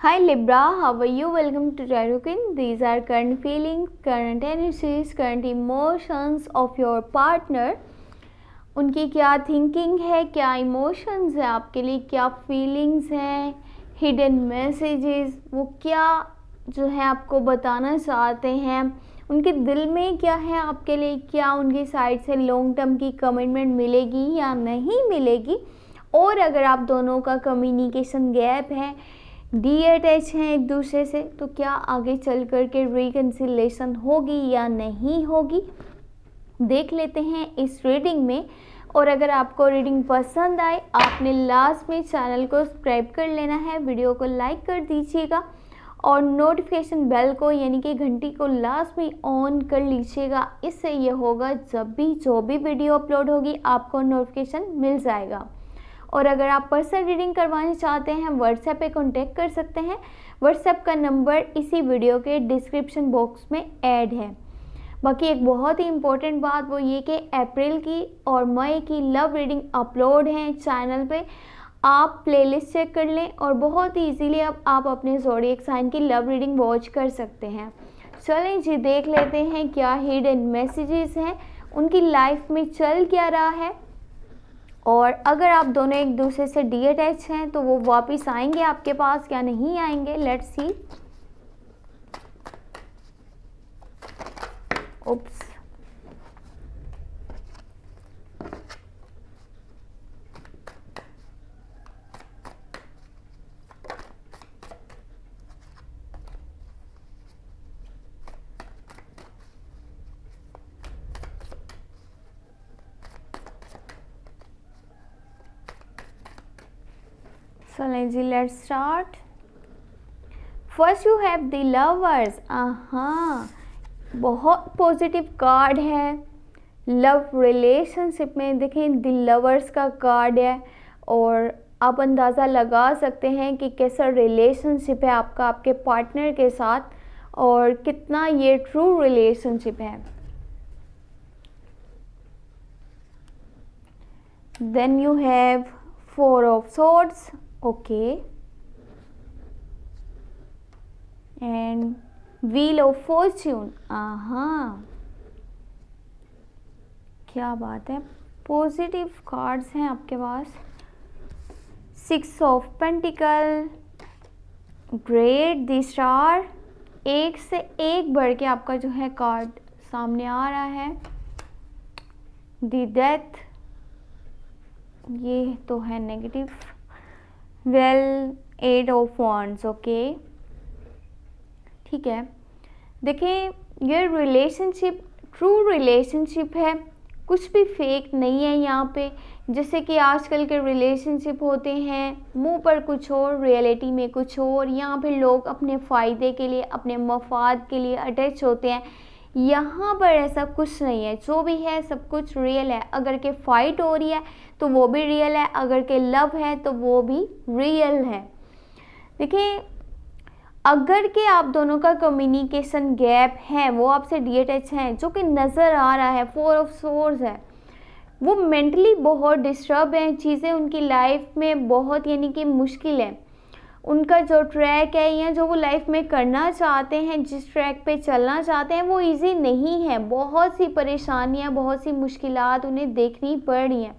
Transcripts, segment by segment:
Hi Libra, how are you? Welcome to THANKU. These are current feelings, current energies, current emotions of your partner. उनकी क्या thinking है, क्या emotions है आपके लिए, क्या फीलिंग्स हैं, हिडन मैसेजेस, वो क्या जो है आपको बताना चाहते हैं, उनके दिल में क्या है आपके लिए, क्या उनकी साइड से लॉन्ग टर्म की कमिटमेंट मिलेगी या नहीं मिलेगी, और अगर आप दोनों का कम्युनिकेशन गैप है, डीअटैच हैं एक दूसरे से, तो क्या आगे चल कर के रिकन्सिलेशन होगी या नहीं होगी, देख लेते हैं इस रीडिंग में। और अगर आपको रीडिंग पसंद आए, आपने लास्ट में चैनल को सब्सक्राइब कर लेना है, वीडियो को लाइक कर दीजिएगा और नोटिफिकेशन बेल को यानी कि घंटी को लास्ट में ऑन कर लीजिएगा। इससे ये होगा जब भी जो भी वीडियो अपलोड होगी आपको नोटिफिकेशन मिल जाएगा। और अगर आप पर्सनल रीडिंग करवाना चाहते हैं, व्हाट्सएप पे कांटेक्ट कर सकते हैं। व्हाट्सएप का नंबर इसी वीडियो के डिस्क्रिप्शन बॉक्स में ऐड है। बाकी एक बहुत ही इम्पोर्टेंट बात वो ये कि अप्रैल की और मई की लव रीडिंग अपलोड हैं चैनल पे, आप प्लेलिस्ट चेक कर लें और बहुत ही ईजीली अब आप अपने ज़ोडिएक साइन की लव रीडिंग वॉच कर सकते हैं। चलें जी, देख लेते हैं क्या हिडन मैसेजेस हैं, उनकी लाइफ में चल क्या रहा है, और अगर आप दोनों एक दूसरे से डीअटैच हैं तो वो वापस आएंगे आपके पास या नहीं आएंगे। Let's see. Oops, so let's start. First you have the lovers. बहुत पॉजिटिव कार्ड है लव रिलेशनशिप में। देखें, द लवर्स का कार्ड है और आप अंदाज़ा लगा सकते हैं कि कैसा रिलेशनशिप है आपका आपके पार्टनर के साथ और कितना ये ट्रू रिलेशनशिप है। Then you have 4 of swords. Okay, and wheel of fortune. क्या बात है, पॉजिटिव कार्ड्स हैं आपके पास। 6 of pentacle, great, the star. एक से एक बढ़ के आपका जो है कार्ड सामने आ रहा है। द डेथ, ये तो है negative. Well, 8 of wands। Okay, ठीक है। देखें, ये रिलेशनशिप ट्रू रिलेशनशिप है, कुछ भी फेक नहीं है यहाँ पे। जैसे कि आजकल के रिलेशनशिप होते हैं, मुंह पर कुछ और, रियलिटी में कुछ और। यहाँ पे लोग अपने फ़ायदे के लिए, अपने मफाद के लिए अटैच होते हैं। यहाँ पर ऐसा कुछ नहीं है, जो भी है सब कुछ रियल है। अगर के फाइट हो रही है तो वो भी रियल है, अगर के लव है तो वो भी रियल है। देखिए, अगर के आप दोनों का कम्युनिकेशन गैप है, वो आपसे डीअटैच हैं, जो कि नज़र आ रहा है, 4 of swords है, वो मेंटली बहुत डिस्टर्ब हैं, चीज़ें उनकी लाइफ में बहुत यानी कि मुश्किल है। उनका जो ट्रैक है या जो वो लाइफ में करना चाहते हैं, जिस ट्रैक पे चलना चाहते हैं, वो इजी नहीं है। बहुत सी परेशानियां, बहुत सी मुश्किलात उन्हें देखनी पड़ रही हैं।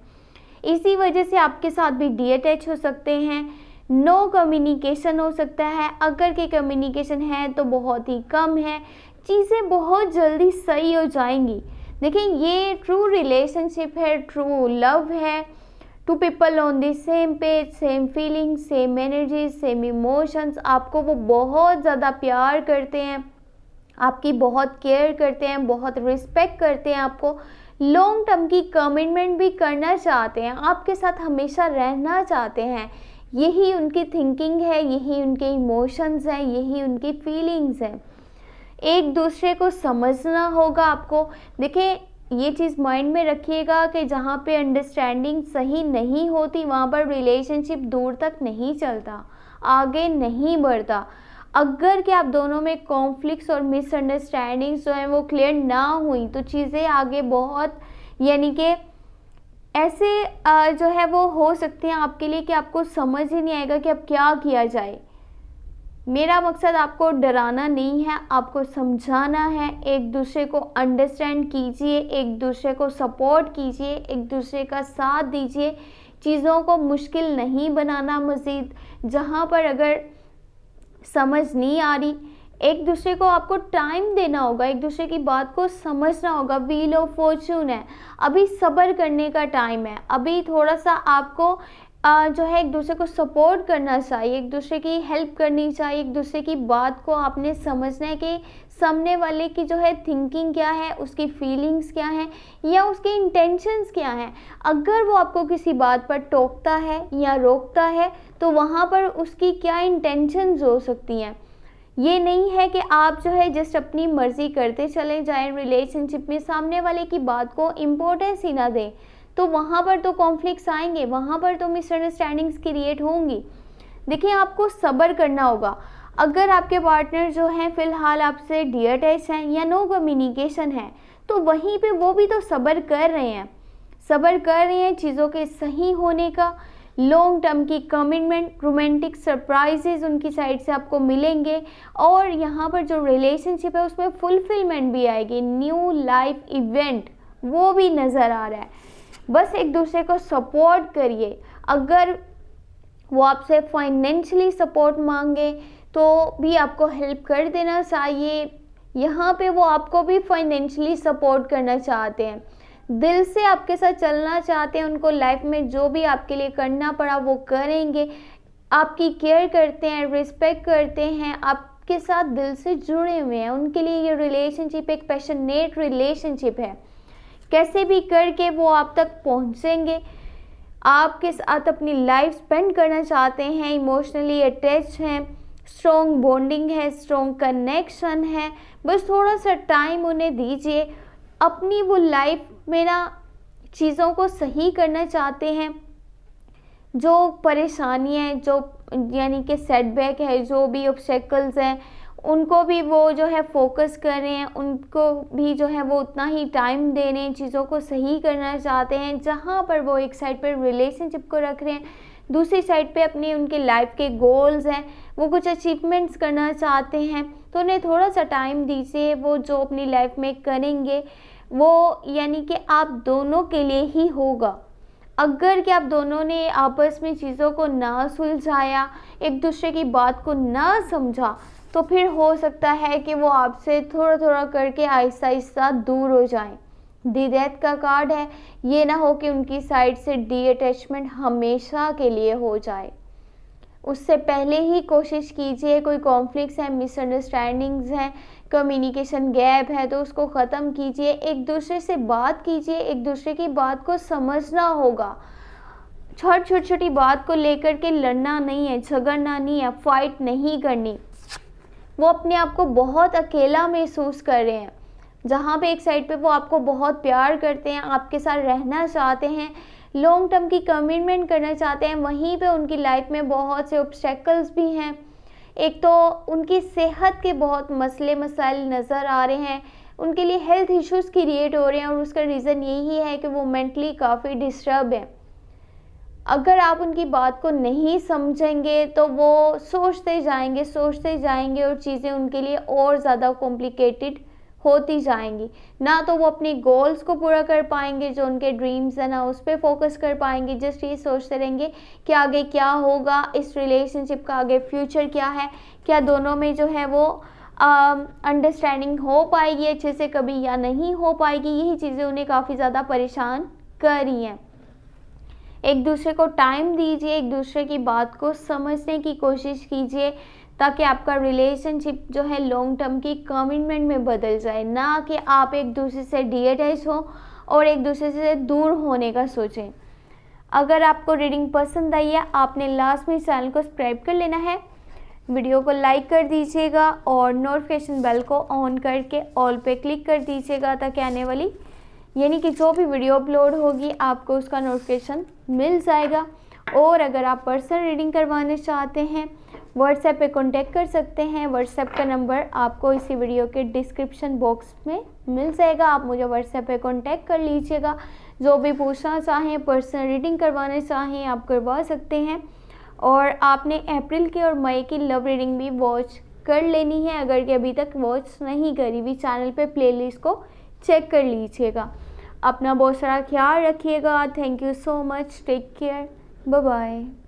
इसी वजह से आपके साथ भी डीअटैच हो सकते हैं, नो कम्युनिकेशन हो सकता है। अगर के कम्युनिकेशन है तो बहुत ही कम है, चीज़ें बहुत जल्दी सही हो जाएंगी। देखिए, ये ट्रू रिलेशनशिप है, ट्रू लव है। 2 people on the same page, same feeling, same energy, same emotions. आपको वो बहुत ज़्यादा प्यार करते हैं, आपकी बहुत केयर करते हैं, बहुत रिस्पेक्ट करते हैं, आपको लॉन्ग टर्म की कमिटमेंट भी करना चाहते हैं, आपके साथ हमेशा रहना चाहते हैं। यही उनकी थिंकिंग है, यही उनके इमोशंस हैं, यही उनकी फीलिंग्स हैं। एक दूसरे को समझना होगा आपको। देखिए, ये चीज़ माइंड में रखिएगा कि जहाँ पे अंडरस्टैंडिंग सही नहीं होती वहाँ पर रिलेशनशिप दूर तक नहीं चलता, आगे नहीं बढ़ता। अगर कि आप दोनों में कॉन्फ्लिक्ट्स और मिसअंडरस्टैंडिंग्स जो हैं वो क्लियर ना हुई तो चीज़ें आगे बहुत यानी कि ऐसे जो है वो हो सकती हैं आपके लिए कि आपको समझ ही नहीं आएगा कि अब क्या किया जाए। मेरा मकसद आपको डराना नहीं है, आपको समझाना है। एक दूसरे को अंडरस्टैंड कीजिए, एक दूसरे को सपोर्ट कीजिए, एक दूसरे का साथ दीजिए। चीज़ों को मुश्किल नहीं बनाना मज़ीद। जहाँ पर अगर समझ नहीं आ रही, एक दूसरे को आपको टाइम देना होगा, एक दूसरे की बात को समझना होगा। व्हील ऑफ फॉर्चून है, अभी सब्र करने का टाइम है। अभी थोड़ा सा आपको जो है एक दूसरे को सपोर्ट करना चाहिए, एक दूसरे की हेल्प करनी चाहिए। एक दूसरे की बात को आपने समझना है कि सामने वाले की जो है थिंकिंग क्या है, उसकी फीलिंग्स क्या है, या उसके इंटेंशंस क्या हैं। अगर वो आपको किसी बात पर टोकता है या रोकता है तो वहाँ पर उसकी क्या इंटेंशंस हो सकती हैं। ये नहीं है कि आप जो है जस्ट अपनी मर्ज़ी करते चले जाएं रिलेशनशिप में, सामने वाले की बात को इम्पोर्टेंस ही ना दें, तो वहाँ पर तो कॉन्फ्लिक्ट्स आएंगे, वहाँ पर तो मिसअंडरस्टैंडिंग्स क्रिएट होंगी। देखिए, आपको सब्र करना होगा। अगर आपके पार्टनर जो हैं फ़िलहाल आपसे डिअटैच हैं या नो कम्युनिकेशन है, तो वहीं पे वो भी तो सब्र कर रहे हैं चीज़ों के सही होने का। लॉन्ग टर्म की कमिटमेंट, रोमांटिक सरप्राइजेज उनकी साइड से आपको मिलेंगे, और यहाँ पर जो रिलेशनशिप है उसमें फुलफिलमेंट भी आएगी। न्यू लाइफ इवेंट वो भी नज़र आ रहा है। बस एक दूसरे को सपोर्ट करिए। अगर वो आपसे फाइनेंशियली सपोर्ट मांगे तो भी आपको हेल्प कर देना चाहिए। यहाँ पे वो आपको भी फाइनेंशियली सपोर्ट करना चाहते हैं, दिल से आपके साथ चलना चाहते हैं। उनको लाइफ में जो भी आपके लिए करना पड़ा वो करेंगे, आपकी केयर करते हैं, रिस्पेक्ट करते हैं, आपके साथ दिल से जुड़े हुए हैं। उनके लिए ये रिलेशनशिप एक पैशनेट रिलेशनशिप है। कैसे भी करके वो आप तक पहुंचेंगे, आपके साथ अपनी लाइफ स्पेंड करना चाहते हैं, इमोशनली अटैच हैं, स्ट्रॉन्ग बॉन्डिंग है, स्ट्रॉन्ग कनेक्शन है। बस थोड़ा सा टाइम उन्हें दीजिए। अपनी वो लाइफ में ना चीज़ों को सही करना चाहते हैं। जो परेशानियाँ हैं, जो यानी कि सेटबैक है, जो भी ऑब्स्टेकल्स हैं, उनको भी वो जो है फोकस कर रहे हैं, उनको भी जो है वो उतना ही टाइम दे रहे हैं, चीज़ों को सही करना चाहते हैं। जहाँ पर वो एक साइड पर रिलेशनशिप को रख रहे हैं, दूसरी साइड पे अपनी उनके लाइफ के गोल्स हैं, वो कुछ अचीवमेंट्स करना चाहते हैं, तो उन्हें थोड़ा सा टाइम दीजिए। वो जो अपनी लाइफ में करेंगे वो यानी कि आप दोनों के लिए ही होगा। अगर कि आप दोनों ने आपस में चीज़ों को ना सुलझाया, एक दूसरे की बात को ना समझा, तो फिर हो सकता है कि वो आपसे थोड़ा थोड़ा करके आहिस्ता आहिस्ता दूर हो जाएं। दी डेथ का कार्ड है, ये ना हो कि उनकी साइड से डी अटैचमेंट हमेशा के लिए हो जाए। उससे पहले ही कोशिश कीजिए। कोई कॉन्फ्लिक्ट्स हैं, मिसअंडरस्टैंडिंग्स हैं, कम्युनिकेशन गैप है, तो उसको ख़त्म कीजिए। एक दूसरे से बात कीजिए, एक दूसरे की बात को समझना होगा। छोटी छोटी बात को लेकर के लड़ना नहीं है, झगड़ना नहीं है, फाइट नहीं करनी। वो अपने आप को बहुत अकेला महसूस कर रहे हैं। जहाँ पे एक साइड पे वो आपको बहुत प्यार करते हैं, आपके साथ रहना चाहते हैं, लॉन्ग टर्म की कमिटमेंट करना चाहते हैं, वहीं पे उनकी लाइफ में बहुत से ऑब्स्टेकल्स भी हैं। एक तो उनकी सेहत के बहुत मसले मसाइल नज़र आ रहे हैं, उनके लिए हेल्थ इश्यूज़ क्रिएट हो रहे हैं, और उसका रीज़न यही है कि वो मेंटली काफ़ी डिस्टर्ब है। अगर आप उनकी बात को नहीं समझेंगे तो वो सोचते जाएंगे और चीज़ें उनके लिए और ज़्यादा कॉम्प्लिकेटेड होती जाएंगी। ना तो वो अपने गोल्स को पूरा कर पाएंगे, जो उनके ड्रीम्स हैं, ना उस पर फोकस कर पाएंगे। जस्ट ये सोचते रहेंगे कि आगे क्या होगा, इस रिलेशनशिप का आगे फ्यूचर क्या है, क्या दोनों में जो है वो अंडरस्टैंडिंग हो पाएगी अच्छे से कभी या नहीं हो पाएगी। यही चीज़ें उन्हें काफ़ी ज़्यादा परेशान कर रही हैं। एक दूसरे को टाइम दीजिए, एक दूसरे की बात को समझने की कोशिश कीजिए, ताकि आपका रिलेशनशिप जो है लॉन्ग टर्म की कमिटमेंट में बदल जाए, ना कि आप एक दूसरे से डिअटैच हो और एक दूसरे से दूर होने का सोचें। अगर आपको रीडिंग पसंद आई है, आपने लास्ट में चैनल को सब्सक्राइब कर लेना है, वीडियो को लाइक कर दीजिएगा और नोटिफिकेशन बेल को ऑन करके ऑल पे क्लिक कर दीजिएगा, ताकि आने वाली यानी कि जो भी वीडियो अपलोड होगी आपको उसका नोटिफिकेशन मिल जाएगा। और अगर आप पर्सनल रीडिंग करवाना चाहते हैं, व्हाट्सएप पे कांटेक्ट कर सकते हैं। व्हाट्सएप का नंबर आपको इसी वीडियो के डिस्क्रिप्शन बॉक्स में मिल जाएगा, आप मुझे व्हाट्सएप पे कांटेक्ट कर लीजिएगा। जो भी पूछना चाहें, पर्सनल रीडिंग करवाना चाहें, आप करवा सकते हैं। और आपने अप्रैल की और मई की लव रीडिंग भी वॉच कर लेनी है। अगर कि अभी तक वॉच नहीं करी भी, चैनल पे प्लेलिस्ट को चेक कर लीजिएगा। अपना बहुत सारा ख्याल रखिएगा। Thank you so much, take care, bye bye.